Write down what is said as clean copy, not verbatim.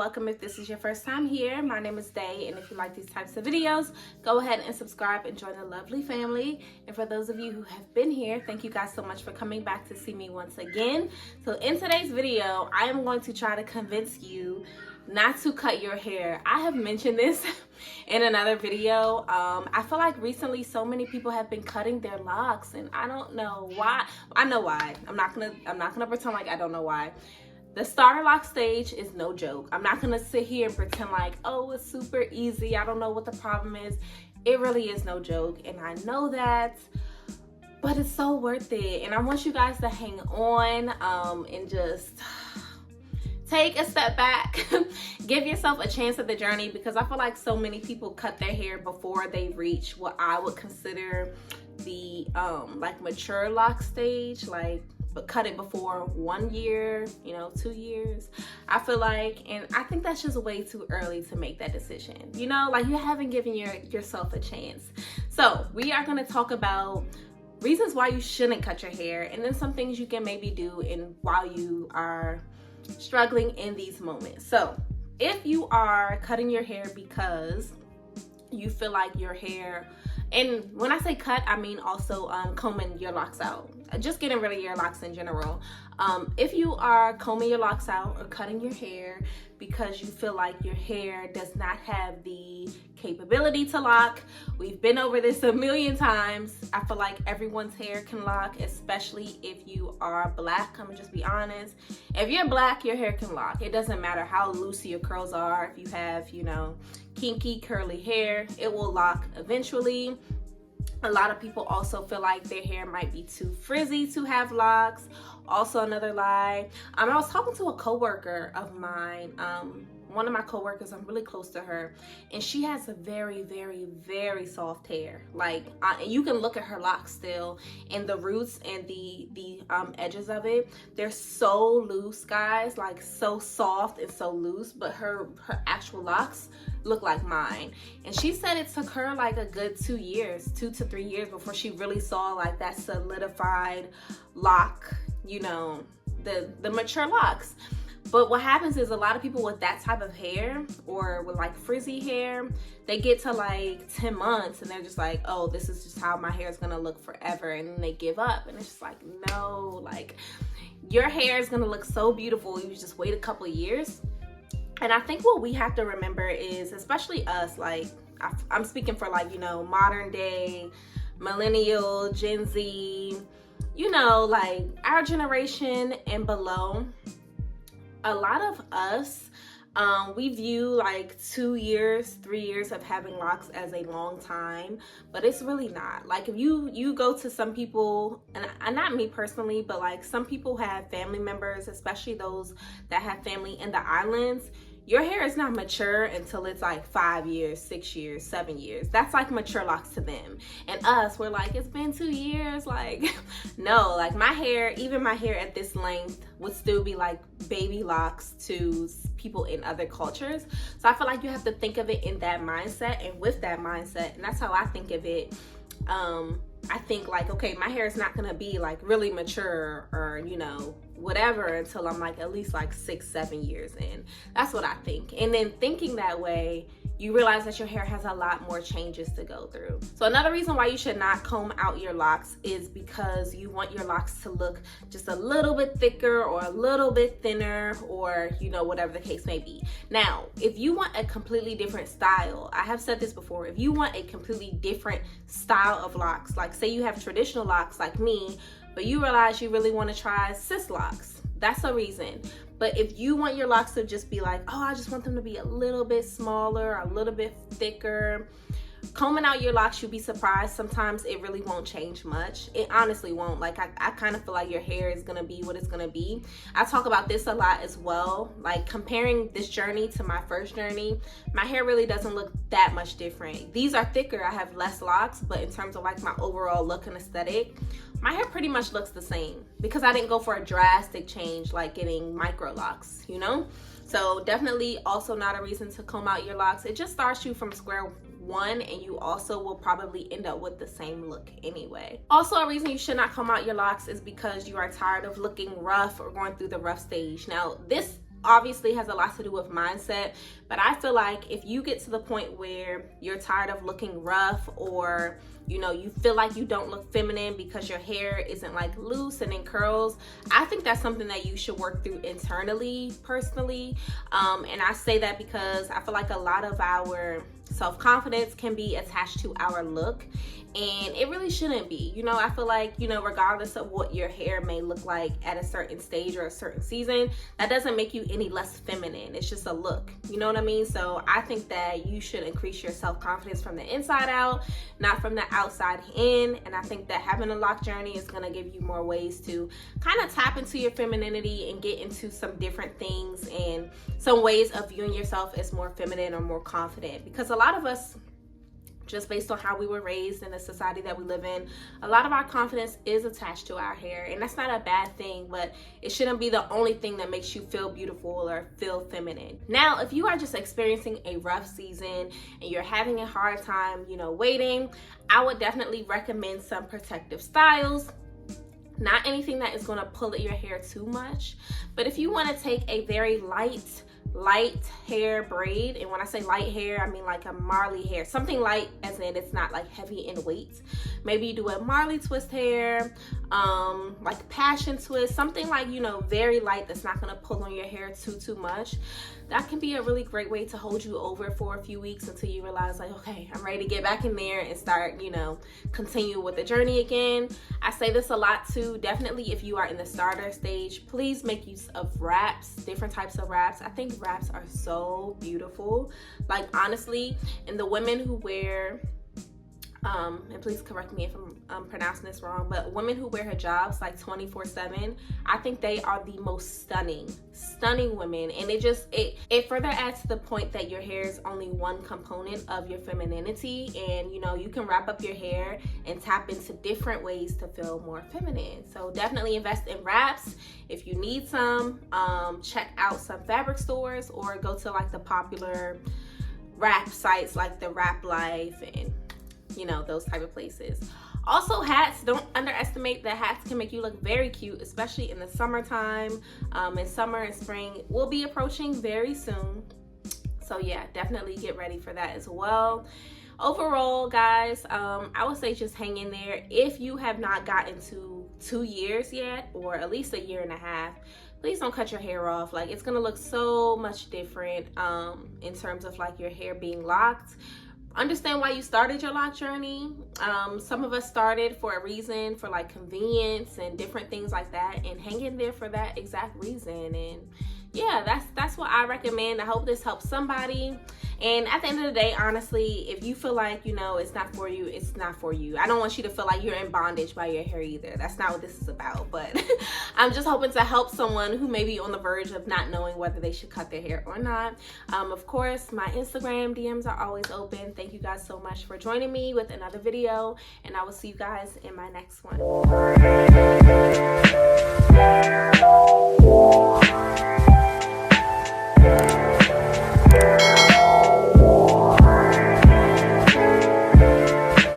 welcome if this is your first time here. My name is Day, and if you like these types of videos, go ahead and subscribe and join the lovely family. And for those of you who have been here, thank you guys so much for coming back to see me once again. So in today's video, I am going to try to convince you not to cut your hair. I have mentioned this in another video. I feel like recently so many people have been cutting their locks, and I don't know why. I know why. I'm not gonna pretend like I don't know why. The starter lock stage is no joke. I'm not gonna sit here and pretend like, oh, it's super easy, I don't know what the problem is. It really is no joke, and I know that, but it's so worth it. And I want you guys to hang on and just take a step back. Give yourself a chance at the journey, because I feel like so many people cut their hair before they reach what I would consider the like mature lock stage, but cut it before 1 year, 2 years. I feel like, and I think that's just way too early to make that decision. Like you haven't given yourself a chance. So we are gonna talk about reasons why you shouldn't cut your hair, and then some things you can maybe do while you are struggling in these moments. So if you are cutting your hair because you feel like your hair, and when I say cut, I mean also combing your locks out, just getting rid of your locks in general. If you are combing your locks out or cutting your hair because you feel like your hair does not have the capability to lock, we've been over this a million times. I feel like everyone's hair can lock, especially if you are black. I'm gonna just be honest. If you're black, your hair can lock. It doesn't matter how loose your curls are. If you have, kinky curly hair, it will lock eventually. A lot of people also feel like their hair might be too frizzy to have locks. Also another lie. I was talking to a coworker of mine, one of my coworkers, I'm really close to her, and she has a very, very, very soft hair. You can look at her locks still, and the roots and the edges of it, they're so loose, guys, like so soft and so loose, but her actual locks look like mine. And she said it took her like a good 2 to 3 years before she really saw like that solidified lock, the mature locks. But what happens is a lot of people with that type of hair, or with like frizzy hair, they get to like 10 months and they're just like, oh, this is just how my hair is gonna look forever, and then they give up. And it's just like, no, like your hair is gonna look so beautiful, you just wait a couple of years. And I think what we have to remember is, especially us, like I'm speaking for like, modern day, millennial, Gen Z, like our generation and below, a lot of us, we view like 2 years, 3 years of having locks as a long time, but it's really not. Like if you go to some people, and not me personally, but like some people have family members, especially those that have family in the islands, your hair is not mature until it's like 5 years, 6 years, 7 years. That's like mature locks to them. And us, we're like, it's been 2 years. Like, no, like my hair, even my hair at this length would still be like baby locks to people in other cultures. So I feel like you have to think of it in that mindset, and with that mindset, and that's how I think of it. I think like, okay, my hair is not gonna be like really mature or, whatever until I'm like at least like 6-7 years in. That's what I think. And then thinking that way, you realize that your hair has a lot more changes to go through. So another reason why you should not comb out your locks is because you want your locks to look just a little bit thicker or a little bit thinner, or whatever the case may be. Now, if you want a completely different style, I have said this before, if you want a completely different style of locks, like say you have traditional locks like me, but you realize you really want to try cis locks, that's a reason. But if you want your locks to just be like, oh, I just want them to be a little bit smaller, a little bit thicker, combing out your locks, you'll be surprised. Sometimes it really won't change much. It honestly won't. Like I kind of feel like your hair is gonna be what it's gonna be. I talk about this a lot as well. Like comparing this journey to my first journey, my hair really doesn't look that much different. These are thicker, I have less locks, but in terms of like my overall look and aesthetic, my hair pretty much looks the same, because I didn't go for a drastic change like getting micro locks, So definitely also not a reason to comb out your locks. It just starts you from square one, and you also will probably end up with the same look anyway. Also, a reason you should not comb out your locks is because you are tired of looking rough or going through the rough stage. Now, this obviously has a lot to do with mindset, but I feel like if you get to the point where you're tired of looking rough, or you know, you feel like you don't look feminine because your hair isn't like loose and in curls, I think that's something that you should work through internally, personally. And I say that because I feel like a lot of our self-confidence can be attached to our look, and it really shouldn't be. You know, I feel like, you know, regardless of what your hair may look like at a certain stage or a certain season, that doesn't make you any less feminine. It's just a look, you know what I mean? So I think that you should increase your self-confidence from the inside out, not from the outside in. And I think that having a loc journey is going to give you more ways to kind of tap into your femininity and get into some different things and some ways of viewing yourself as more feminine or more confident. Because a lot of us, just based on how we were raised in the society that we live in, a lot of our confidence is attached to our hair, and that's not a bad thing, but it shouldn't be the only thing that makes you feel beautiful or feel feminine. Now, if you are just experiencing a rough season and you're having a hard time, you know, waiting, I would definitely recommend some protective styles. Not anything that is going to pull at your hair too much, but if you want to take a very light hair braid, and when I say light hair, I mean like a Marley hair, something light as in it's not like heavy in weight. Maybe you do a Marley twist hair, like passion twist, something like, you know, very light that's not gonna pull on your hair too much. That can be a really great way to hold you over for a few weeks until you realize like, okay, I'm ready to get back in there and start, you know, continue with the journey again. I say this a lot too. Definitely if you are in the starter stage, please make use of wraps, different types of wraps. I think wraps are so beautiful, like honestly. And the women who wear and please correct me if I'm pronouncing this wrong, but women who wear hijabs like 24/7, I think they are the most stunning women. And it further adds to the point that your hair is only one component of your femininity, and you know, you can wrap up your hair and tap into different ways to feel more feminine. So definitely invest in wraps. If you need some, check out some fabric stores or go to like the popular wrap sites like the Wrap Life and, you know, those type of places. Also, hats. Don't underestimate that hats can make you look very cute, especially in the summertime. And summer and spring will be approaching very soon. So yeah, definitely get ready for that as well. Overall, guys, I would say just hang in there. If you have not gotten to 2 years yet, or at least 1.5 years, please don't cut your hair off. Like, it's gonna look so much different in terms of like your hair being locked. Understand why you started your loc journey. Some of us started for a reason, for like convenience and different things like that, and hang in there for that exact reason. And yeah, that's what I recommend. I hope this helps somebody. And at the end of the day, honestly, if you feel like, you know, it's not for you, it's not for you. I don't want you to feel like you're in bondage by your hair either. That's not what this is about. But I'm just hoping to help someone who may be on the verge of not knowing whether they should cut their hair or not. Of course, my Instagram DMs are always open. Thank you guys so much for joining me with another video, and I will see you guys in my next one.